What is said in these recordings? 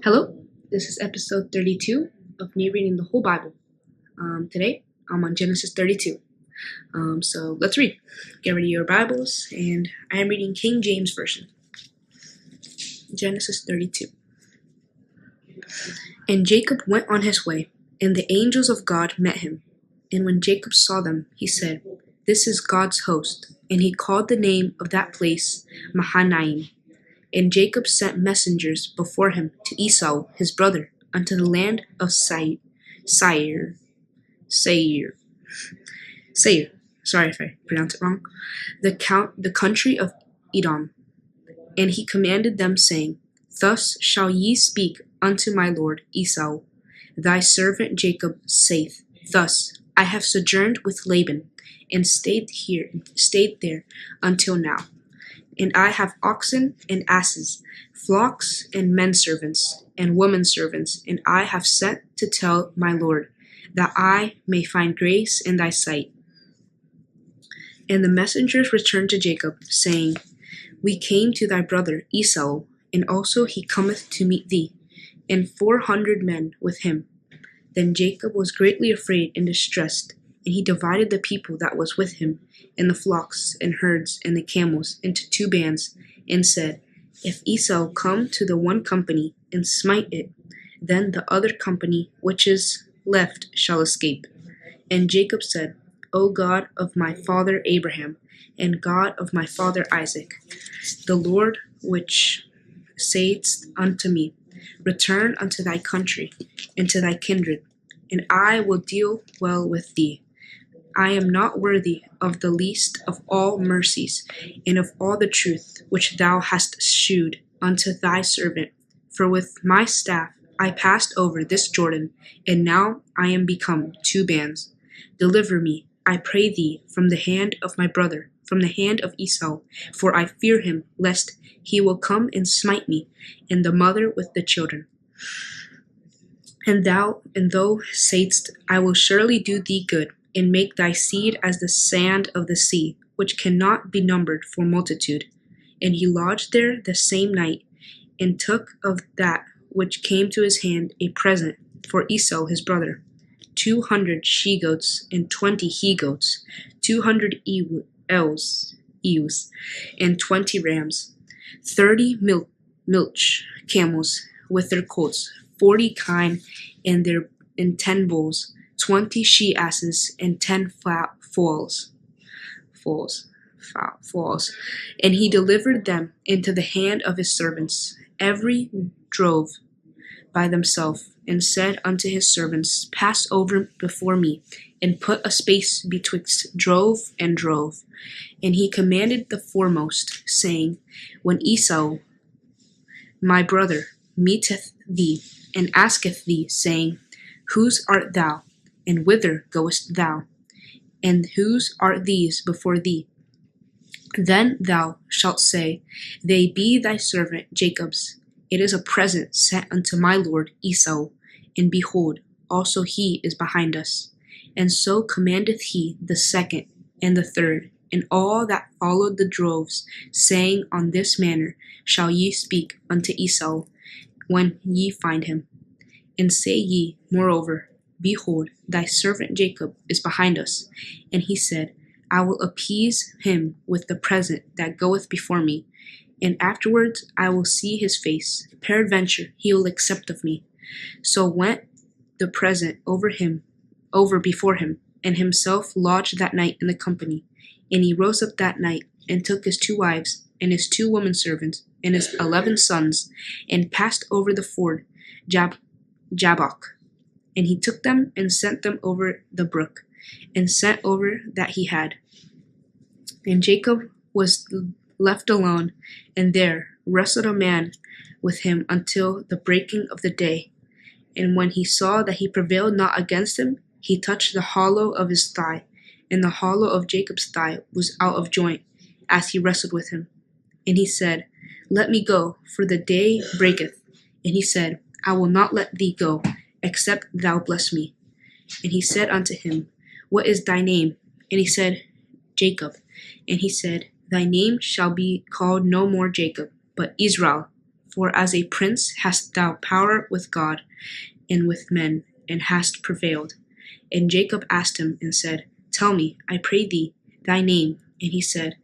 Hello, this is episode 32 of me reading the whole Bible. Today, I'm on Genesis 32. So let's read. Get ready your Bibles, and I am reading King James Version. Genesis 32. And Jacob went on his way, and the angels of God met him. And when Jacob saw them, he said, "This is God's host." And he called the name of that place Mahanaim. And Jacob sent messengers before him to Esau his brother unto the land of Seir. Sorry if I pronounce it wrong. The country of Edom. And he commanded them, saying, Thus shall ye speak unto my lord Esau. Thy servant Jacob saith, Thus I have sojourned with Laban, and stayed there until now. And I have oxen and asses, flocks and men servants, and women servants, and I have sent to tell my lord, that I may find grace in thy sight. And the messengers returned to Jacob, saying, We came to thy brother Esau, and also he cometh to meet thee, and 400 men with him. Then Jacob was greatly afraid and distressed, and he divided the people that was with him, and the flocks and herds and the camels, into 2 bands, and said, If Esau come to the one company and smite it, then the other company which is left shall escape. And Jacob said, O God of my father Abraham, and God of my father Isaac, the Lord which saidst unto me, Return unto thy country and to thy kindred, and I will deal well with thee. I am not worthy of the least of all mercies, and of all the truth which thou hast shewed unto thy servant. For with my staff I passed over this Jordan, and now I am become 2 bands. Deliver me, I pray thee, from the hand of my brother, from the hand of Esau, for I fear him, lest he will come and smite me, and the mother with the children. And thou saidst, I will surely do thee good, and make thy seed as the sand of the sea, which cannot be numbered for multitude. And he lodged there the same night, and took of that which came to his hand a present for Esau his brother, 200 she-goats and 20 he-goats, 200 ewes, and 20 rams, 30 milch camels with their colts, 40 kine and 10 bulls, 20 she-asses, and 10 foals. And he delivered them into the hand of his servants, every drove by themselves, and said unto his servants, Pass over before me, and put a space betwixt drove and drove. And he commanded the foremost, saying, When Esau, my brother, meeteth thee, and asketh thee, saying, Whose art thou, and whither goest thou? And whose are these before thee? Then thou shalt say, They be thy servant Jacob's. It is a present sent unto my lord Esau, and behold, also he is behind us. And so commandeth he the second and the third, and all that followed the droves, saying, On this manner shall ye speak unto Esau, when ye find him. And say ye, moreover, Behold, thy servant Jacob is behind us. And he said, I will appease him with the present that goeth before me, and afterwards I will see his face. Peradventure he will accept of me. So went the present over before him, and himself lodged that night in the company. And he rose up that night, and took his 2 wives, and his 2 women servants, and his 11 sons, and passed over the ford Jabbok. And he took them, and sent them over the brook, and sent over that he had. And Jacob was left alone, and there wrestled a man with him until the breaking of the day. And when he saw that he prevailed not against him, he touched the hollow of his thigh, and the hollow of Jacob's thigh was out of joint, as he wrestled with him. And he said, Let me go, for the day breaketh. And he said, I will not let thee go, except thou bless me. And he said unto him, What is thy name? And he said, Jacob. And he said, Thy name shall be called no more Jacob, but Israel, For as a prince hast thou power with God and with men, and hast prevailed. And Jacob asked him and said, Tell me, I pray thee, thy name. And he said,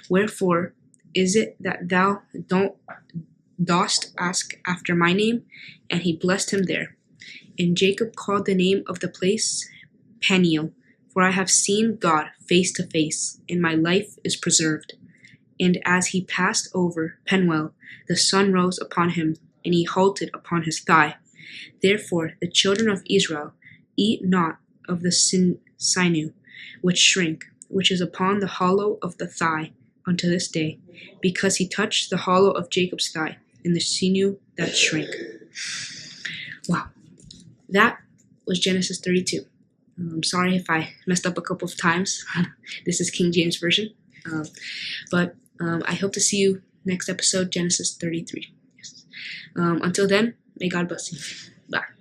Wherefore is it that thou dost ask after my name? And he blessed him there. And Jacob called the name of the place Peniel, for I have seen God face to face, and my life is preserved. And as he passed over Penuel, the sun rose upon him, and he halted upon his thigh. Therefore the children of Israel eat not of the sinew which shrink, which is upon the hollow of the thigh, unto this day, because he touched the hollow of Jacob's thigh, and the sinew that shrank. Wow, that was Genesis 32. I'm sorry if I messed up a couple of times. This is King James Version. But I hope to see you next episode, Genesis 33. Yes. Until then, may God bless you. Bye.